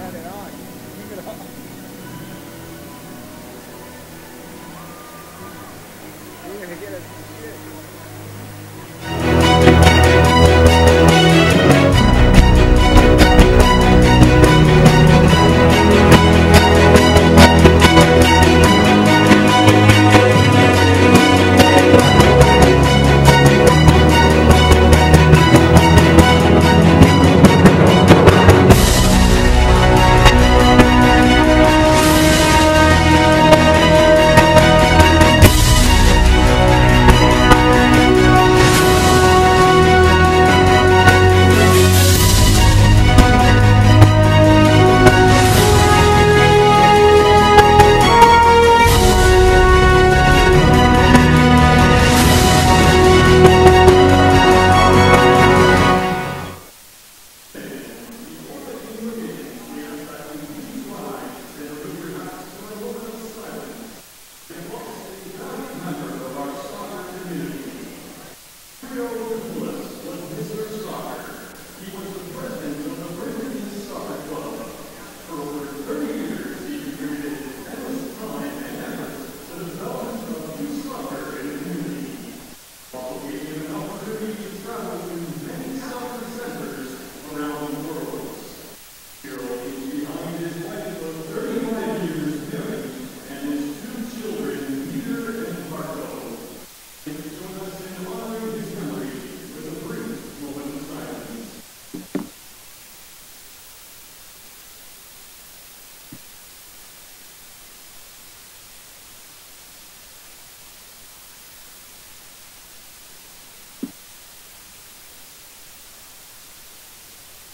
had it on. Keep it on. You're gonna get us shit.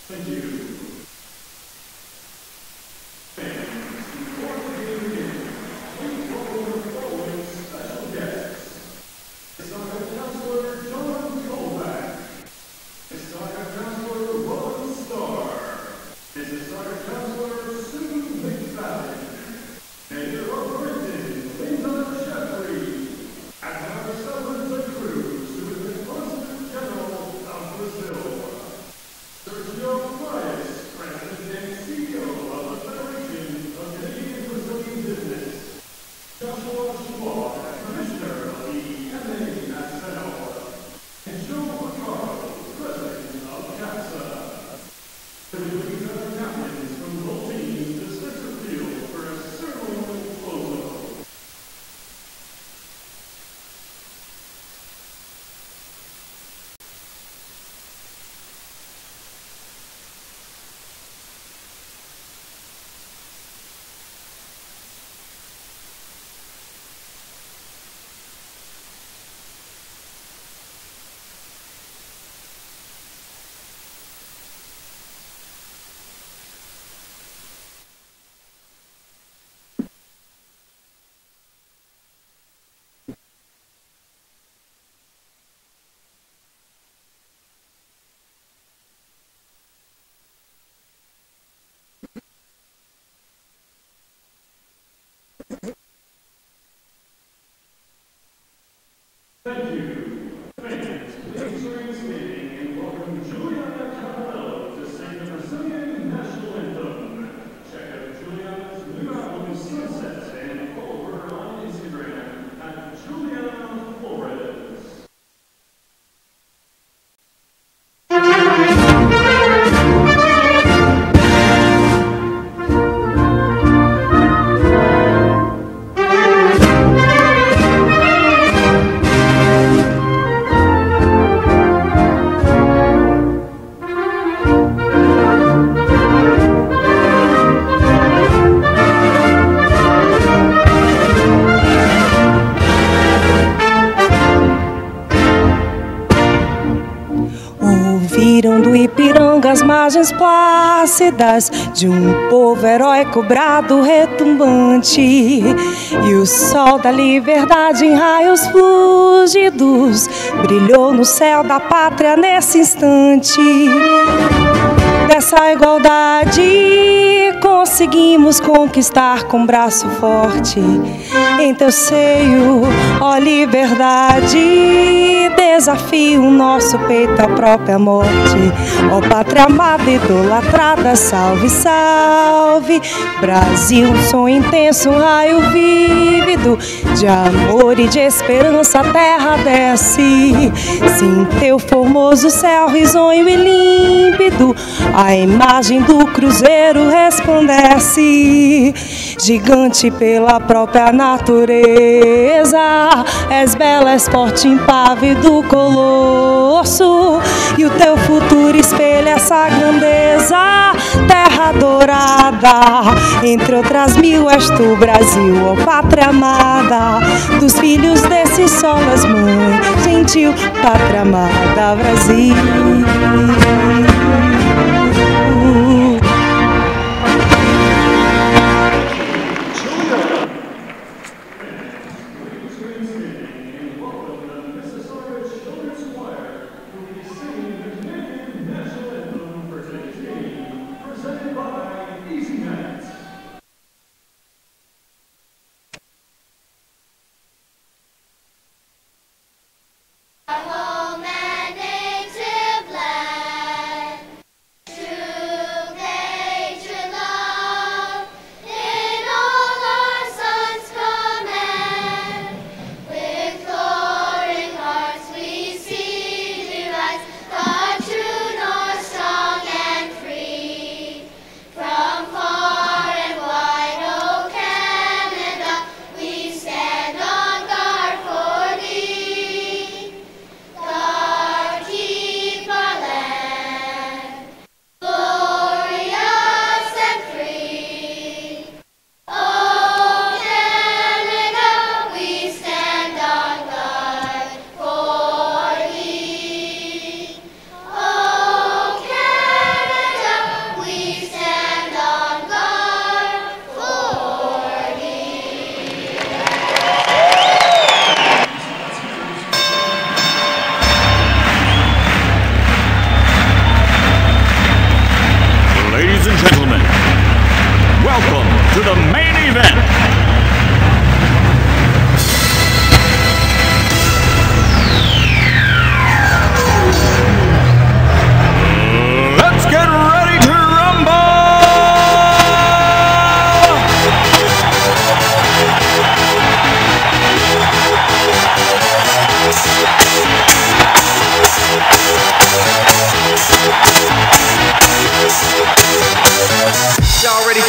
Thank you. Thank you. Fans, please join this meeting and welcome Juliana Capello to sing the Brazilian national anthem. Check out Juliana's new album, Sunset, and follow her on Instagram at Juliana Flores. Ouviram do Ipiranga as margens plácidas de um povo heróico, brado retumbante, e o sol da liberdade em raios fúlgidos brilhou no céu da pátria nesse instante dessa igualdade com conseguimos conquistar com braço forte. Em teu seio, ó liberdade, desafia o nosso peito à própria morte. Ó pátria amada, idolatrada, salve, salve. Brasil, um som intenso, um raio vívido de amor e de esperança, a terra desce. Sim, teu formoso céu risonho e límpido, a imagem do cruzeiro resplandece. Gigante pela própria natureza, és bela, és forte, impávido colosso, e o teu futuro espelha essa grandeza. Terra dourada, entre outras mil, és tu, Brasil, ó pátria amada. Dos filhos desse sol és mãe gentil, pátria amada, Brasil.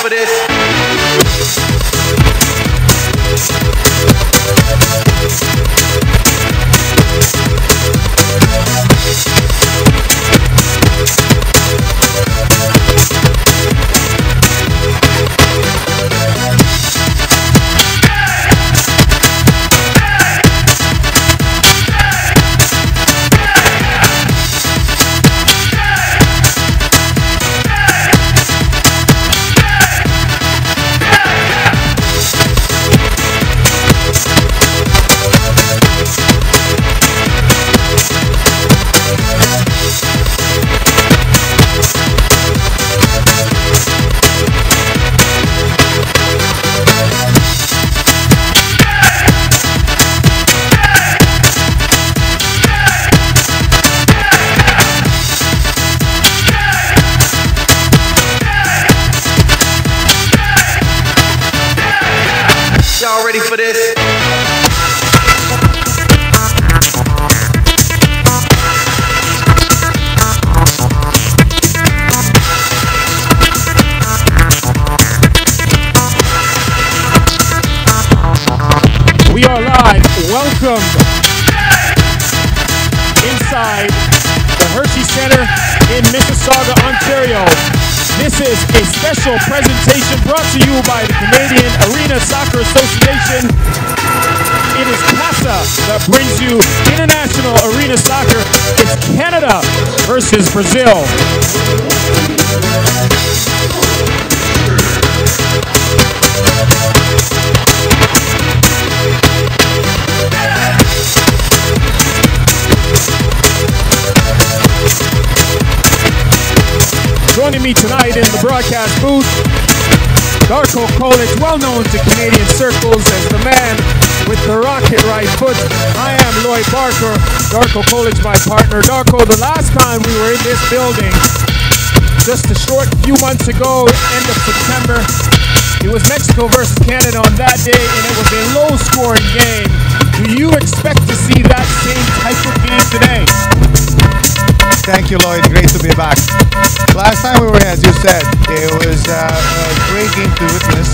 for this. We are live. Welcome inside the Hershey Center in Mississauga, Ontario. This is a special presentation brought to you by the Canadian Arena Soccer Association. It is CASA that brings you international arena soccer. It's Canada versus Brazil. Joining me tonight in the broadcast booth, Darko Kolic, well known to Canadian circles as the man with the rocket right foot. I am Lloyd Barker, Darko Kolic my partner. Darko, the last time we were in this building, just a short few months ago, end of September, it was Mexico versus Canada on that day, and it was a low-scoring game. Do you expect to see that same type of game today? Thank you, Lloyd. Great to be back. Last time we were here, as you said, it was a great game to witness,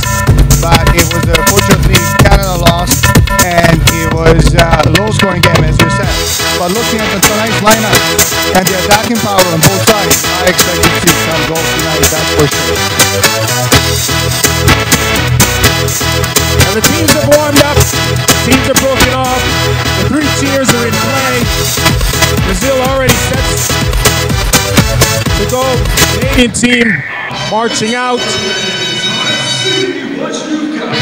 but it was unfortunately Canada lost, and it was a low-scoring game, as you said. But looking at tonight's lineup and the attacking power on both sides, I expect to see some goals tonight, that's for sure. And the teams have warmed up, the teams are broken off, the three cheers are in play. Brazil already sets to go. Canadian team marching out. See what you got.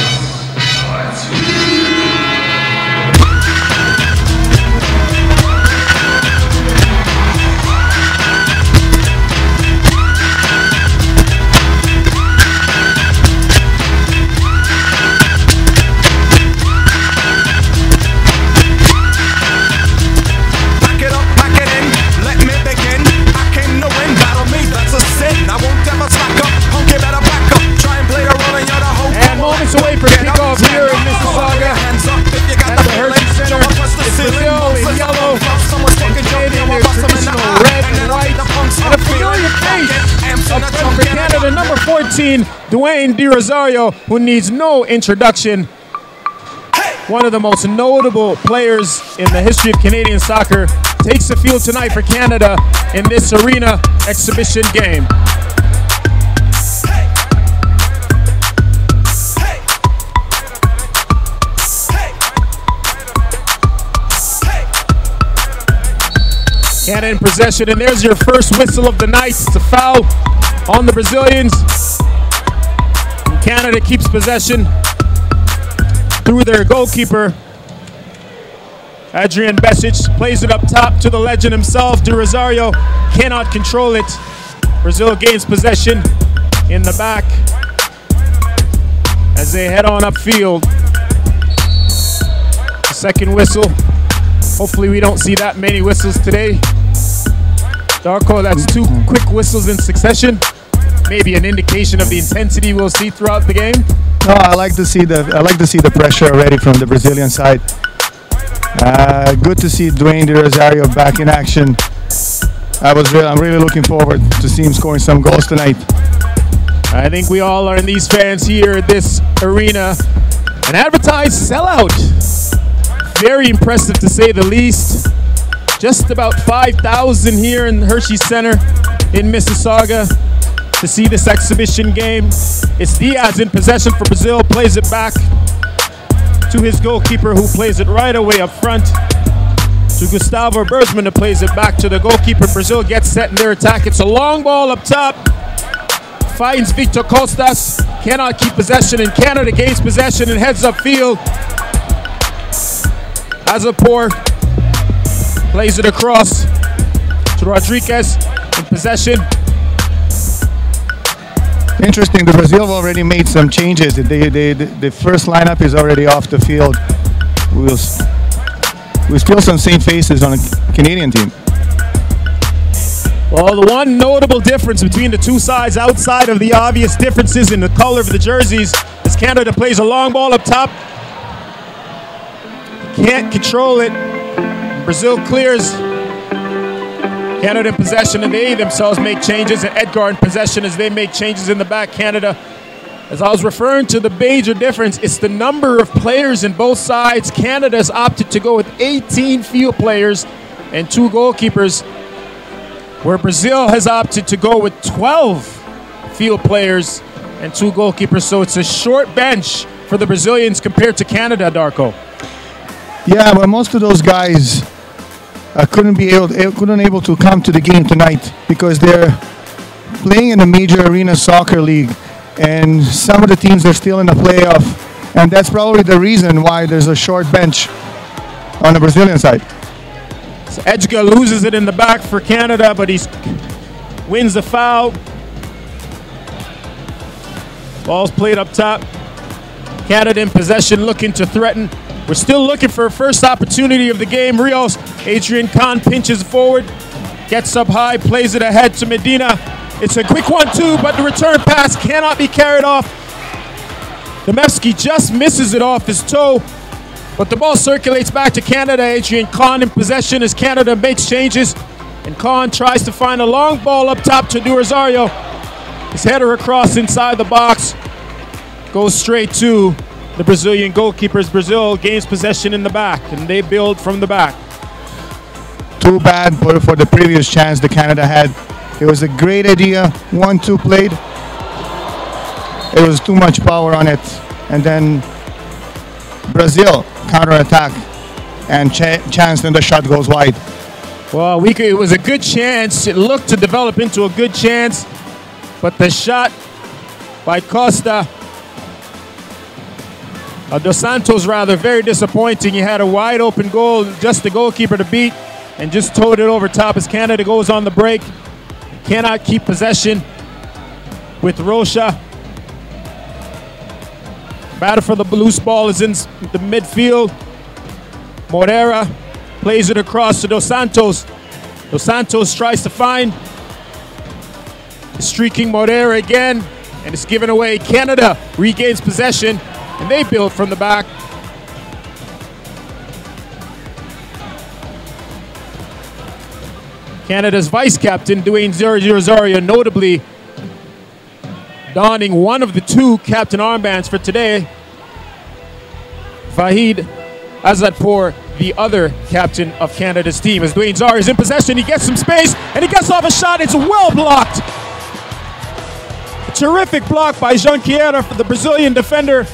Away for kickoff here in Mississauga at the Hershey Center. It's Brazil in yellow, and Canada in their traditional red and white, and a familiar face up front for Canada, number 14, Dwayne De Rosario, who needs no introduction. One of the most notable players in the history of Canadian soccer takes the field tonight for Canada in this arena exhibition game. Canada in possession, and there's your first whistle of the night. It's a foul on the Brazilians. And Canada keeps possession through their goalkeeper. Adrian Besic plays it up top to the legend himself. De Rosario cannot control it. Brazil gains possession in the back as they head on upfield. Second whistle. Hopefully we don't see that many whistles today. Darko, that's two quick whistles in succession. Maybe an indication of the intensity we'll see throughout the game. No, I like to see the pressure already from the Brazilian side. Good to see Dwayne De Rosario back in action. I'm really looking forward to see him scoring some goals tonight. I think we all are, in these fans here at this arena. An advertised sellout. Very impressive to say the least. Just about 5,000 here in Hershey Center in Mississauga to see this exhibition game. It's Diaz in possession for Brazil, plays it back to his goalkeeper, who plays it right away up front to Gustavo Bergman, who plays it back to the goalkeeper. Brazil gets set in their attack. It's a long ball up top. Finds Victor Costas, cannot keep possession, and Canada gains possession and heads upfield. Azapor plays it across to Rodriguez in possession. Interesting, the Brazil have already made some changes. The first lineup is already off the field. We'll still some same faces on a Canadian team. Well, the one notable difference between the two sides, outside of the obvious differences in the color of the jerseys, is Canada plays a long ball up top. Can't control it. Brazil clears. Canada in possession, and they themselves make changes, and Edgar in possession as they make changes in the back. Canada, as I was referring to the major difference, it's the number of players in both sides. Canada has opted to go with 18 field players and 2 goalkeepers, where Brazil has opted to go with 12 field players and 2 goalkeepers. So it's a short bench for the Brazilians compared to Canada, Darko. Yeah, but most of those guys couldn't able to come to the game tonight because they're playing in a major arena soccer league, and some of the teams are still in the playoff, and that's probably the reason why there's a short bench on the Brazilian side. So Edgar loses it in the back for Canada, but he wins the foul. Ball's played up top. Canada in possession, looking to threaten. We're still looking for a first opportunity of the game. Rios, Adrian Khan pinches forward, gets up high, plays it ahead to Medina. It's a quick 1-2, but the return pass cannot be carried off. Demevsky just misses it off his toe, but the ball circulates back to Canada. Adrian Khan in possession as Canada makes changes, and Khan tries to find a long ball up top to Du Rosario. His header across inside the box goes straight to the Brazilian goalkeepers. Brazil gains possession in the back, and they build from the back. Too bad for the previous chance that Canada had. It was a great idea, 1-2 played. It was too much power on it. And then Brazil counter-attack and chance, and the shot goes wide. Well, it was a good chance. It looked to develop into a good chance, but the shot by Costa, Dos Santos rather, very disappointing. He had a wide open goal, just the goalkeeper to beat, and just towed it over top as Canada goes on the break. Cannot keep possession with Rocha. Battle for the loose ball is in the midfield. Moreira plays it across to Dos Santos. Dos Santos tries to find streaking Moreira again, and it's given away. Canada regains possession, and they build from the back. Canada's vice-captain, Dwayne Rosario, notably donning one of the two captain armbands for today. Vahid Azadpour, the other captain of Canada's team. As Dwayne Zar is in possession, he gets some space, and he gets off a shot. It's well blocked. A terrific block by Jean Chiera for the Brazilian defender.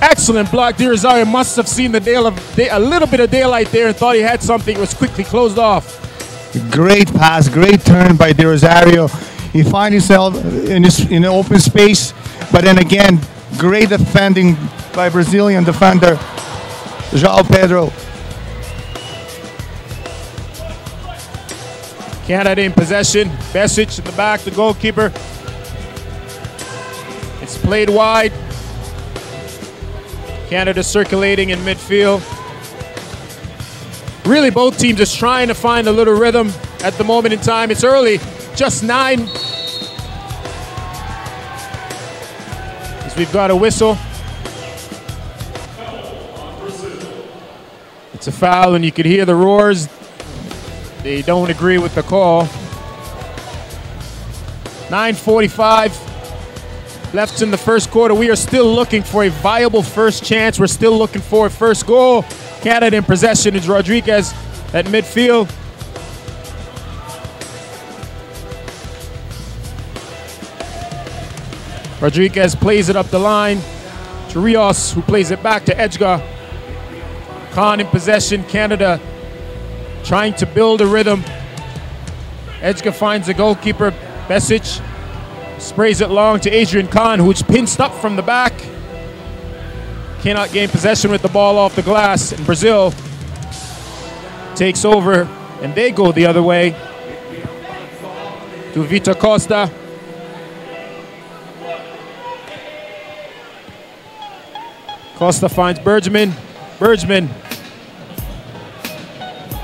Excellent block. De Rosario must have seen a little bit of daylight there and thought he had something. It was quickly closed off. Great pass, great turn by De Rosario. He finds himself in an open space, but then again, great defending by Brazilian defender João Pedro. Canada in possession. Besic in the back, the goalkeeper. It's played wide. Canada circulating in midfield. Really, both teams just trying to find a little rhythm at the moment in time. It's early, just 9. As we've got a whistle. It's a foul, and you could hear the roars. They don't agree with the call. 9:45 left in the first quarter. We are still looking for a viable first chance. We're still looking for a first goal. Canada in possession is Rodriguez at midfield. Rodriguez plays it up the line to Rios, who plays it back to Edgar. Khan in possession. Canada trying to build a rhythm. Edgar finds the goalkeeper. Besic sprays it long to Adrian Khan, who's pinched up from the back. Cannot gain possession with the ball off the glass. And Brazil takes over, and they go the other way to Vitor Costa. Costa finds Bergman. Bergman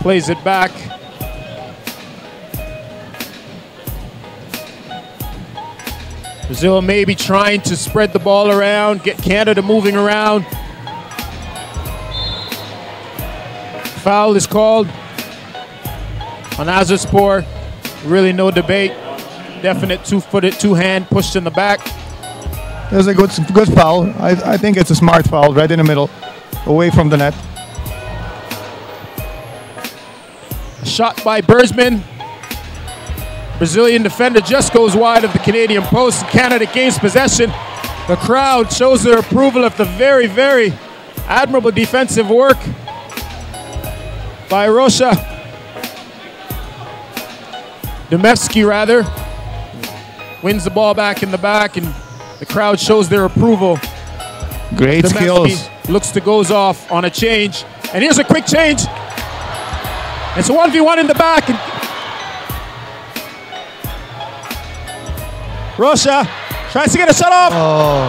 plays it back. Brazil maybe trying to spread the ball around, get Canada moving around. Foul is called on Azadpour. Really no debate. Definite two-footed, two-hand pushed in the back. There's a good foul. I think it's a smart foul right in the middle, away from the net. Shot by Bergman. Brazilian defender just goes wide of the Canadian post. Canada gains possession. The crowd shows their approval of the very, very admirable defensive work by Rocha. Demevsky, rather, wins the ball back in the back, and the crowd shows their approval. Great Demevsky skills. looks to goes off on a change. And here's a quick change. It's a 1v1 in the back. And Rocha Tries to get a shot off.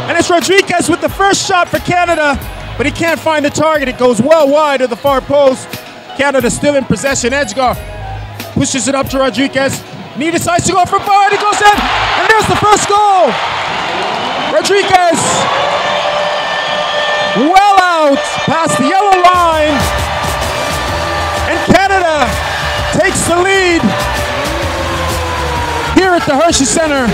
And it's Rodriguez with the first shot for Canada, but he can't find the target. It goes well wide of the far post. Canada still in possession. Edgar pushes it up to Rodriguez. And he decides to go for far. He goes in, and there's the first goal. Rodriguez well out past the yellow line, and Canada takes the lead here at the Hershey Center.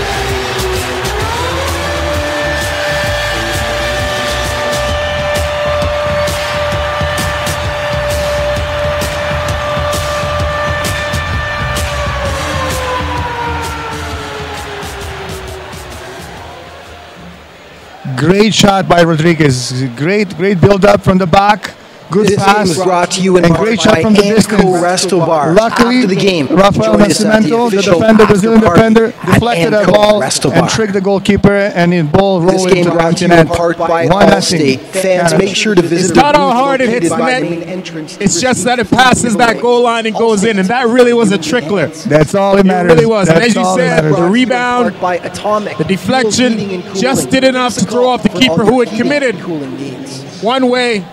Great shot by Rodriguez. Great build up from the back. Good This pass. game is brought to you in and part great shot by from the Anco distance. Resto Bar. Luckily, After the game, Rafael join us at the Nascimento, the official defender, after Brazilian party defender, at deflected that Anco ball Resto and Bar. tricked the goalkeeper, and the ball This rolled game into the brought to you in net. part by 1-0. Allstate. Fans, Canada. make sure to visit It's the not how booth hard it hits located the by net. the main entrance to It's just receive that it passes the that goal line and goes in, and that really was a trickler. That's all that It matters. really was. And That's as you all that said, matters. the rebound, Powered by Atomic. the deflection just did enough to throw off the keeper who had committed one way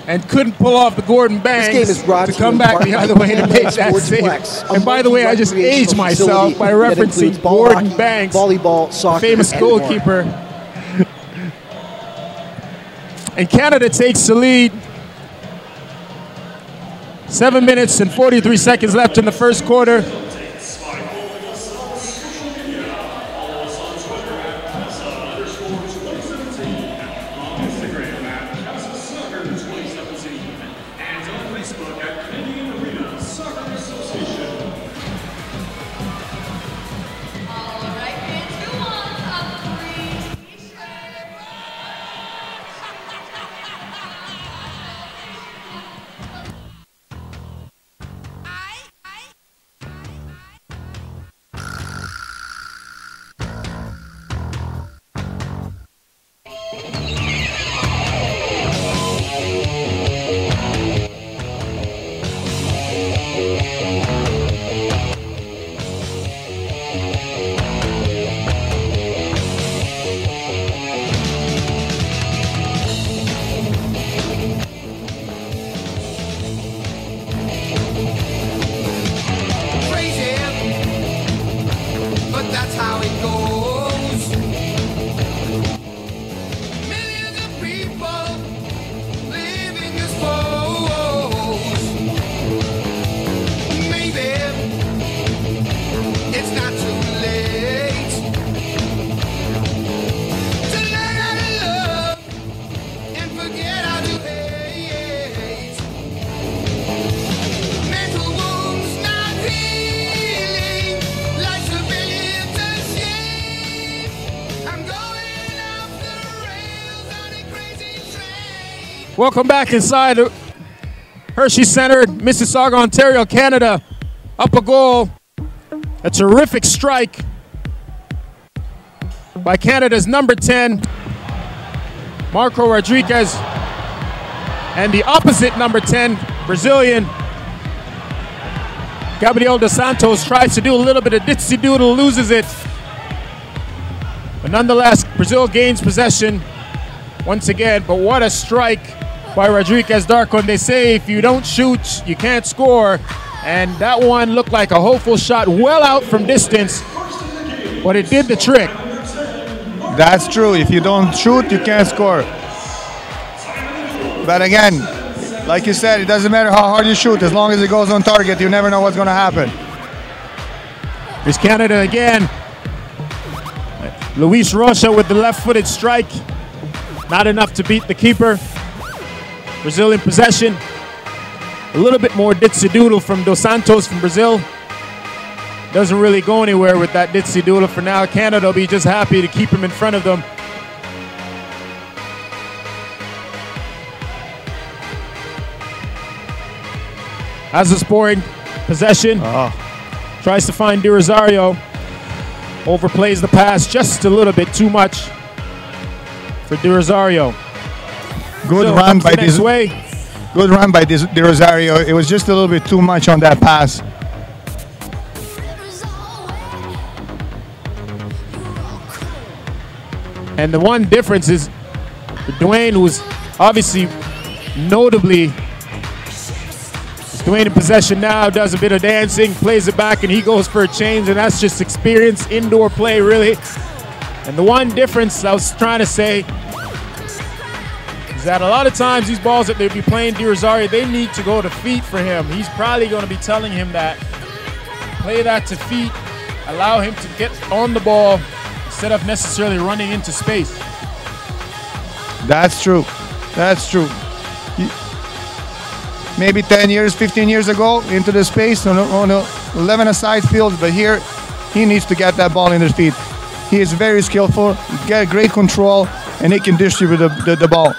and couldn't pull off the Gordon This game Banks is brought to to you come in back part the by other way to make that Sportsplex, save. a And by the way, I just aged multi-recreational myself by facility that includes referencing ball Gordon hockey, Banks, volleyball, soccer, famous and more. goalkeeper. And Canada takes the lead. 7 minutes and 43 seconds left in the first quarter. Welcome back inside Hershey Center, Mississauga, Ontario, Canada. Up a goal. A terrific strike by Canada's number 10, Marco Rodriguez. And the opposite number 10, Brazilian, Gabriel dos Santos, tries to do a little bit of ditsy-doodle, loses it. But nonetheless, Brazil gains possession once again. But what a strike by Rodriguez Darko. And they say if you don't shoot, you can't score. And that one looked like a hopeful shot well out from distance, but it did the trick. That's true. If you don't shoot, you can't score. But again, like you said, it doesn't matter how hard you shoot. As long as it goes on target, you never know what's going to happen. Here's Canada again. Luis Rocha with the left-footed strike. Not enough to beat the keeper. Brazilian possession. A little bit more ditzy-doodle from Dos Santos from Brazil. Doesn't really go anywhere with that ditzy-doodle for now. Canada will be just happy to keep him in front of them. As a scoring possession. Tries to find Di Rosario. Overplays the pass just a little bit too much for Di Rosario. Good run by this way. Good run by Di Rosario. It was just a little bit too much on that pass. And the one difference is Dwayne, who's obviously notably, Dwayne in possession now, does a bit of dancing, plays it back, and he goes for a change, and that's just experience, indoor play, really. And the one difference I was trying to say is that a lot of times these balls that they'd be playing Di Rosario, they need to go to feet for him. He's probably going to be telling him that. Play that to feet, allow him to get on the ball instead of necessarily running into space. That's true. That's true. Maybe 10 years, 15 years ago, into the space on 11-a-side field, but here he needs to get that ball in his feet. He is very skillful, he got great control, and he can distribute the ball.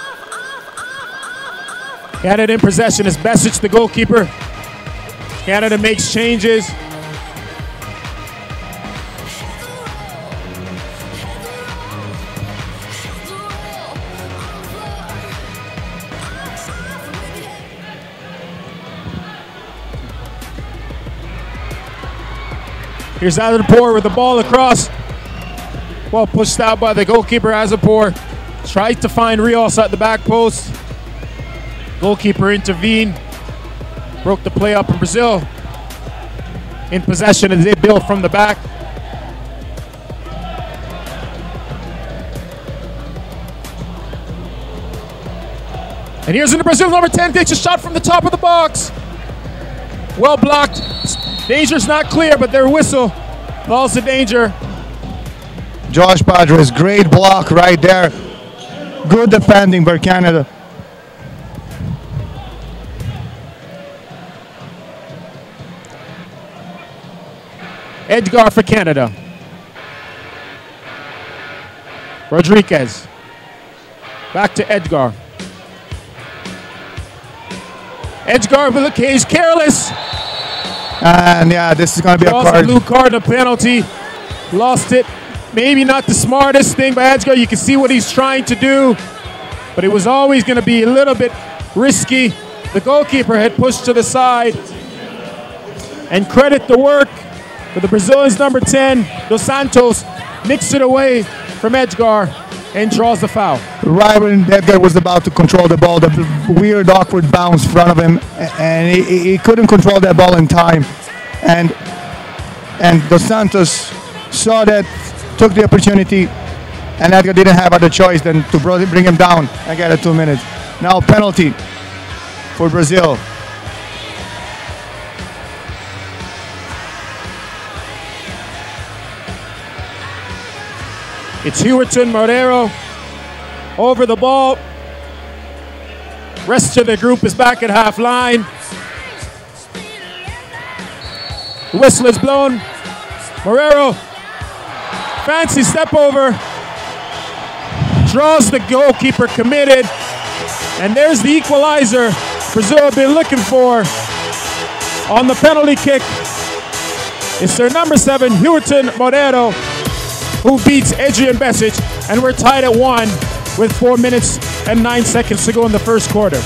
Canada in possession is Besic, the goalkeeper. Canada makes changes. Here's Azapor with the ball across. Well pushed out by the goalkeeper, Azapor. Tried to find Rios at the back post. Goalkeeper intervened. Broke the play up in Brazil. In possession as they build from the back. And here's in the Brazil, number 10 takes a shot from the top of the box. Well blocked. Danger's not clear, but their whistle calls the danger. Josh Padres, great block right there. Good defending by Canada. Edgar for Canada. Rodriguez. Back to Edgar. Edgar with the cage, careless. And yeah, this is going to be a card. Blue card, a penalty. Lost it. Maybe not the smartest thing by Edgar. You can see what he's trying to do, but it was always going to be a little bit risky. The goalkeeper had pushed to the side. And credit the work for the Brazilians, number 10, Dos Santos, nicks it away from Edgar and draws the foul. Right when Edgar was about to control the ball, the weird, awkward bounce in front of him, and he couldn't control that ball in time. And Dos Santos saw that, took the opportunity, and Edgar didn't have other choice than to bring him down and get a 2 minutes. Now penalty for Brazil. It's Huerton Morero over the ball. Rest of the group is back at half line. The whistle is blown. Morero, fancy step over, draws the goalkeeper committed, and there's the equalizer Brazil have been looking for on the penalty kick. It's their number 7, Huerton Morero, who beats Adrian Besic, and we're tied at 1 with 4 minutes and 9 seconds to go in the first quarter.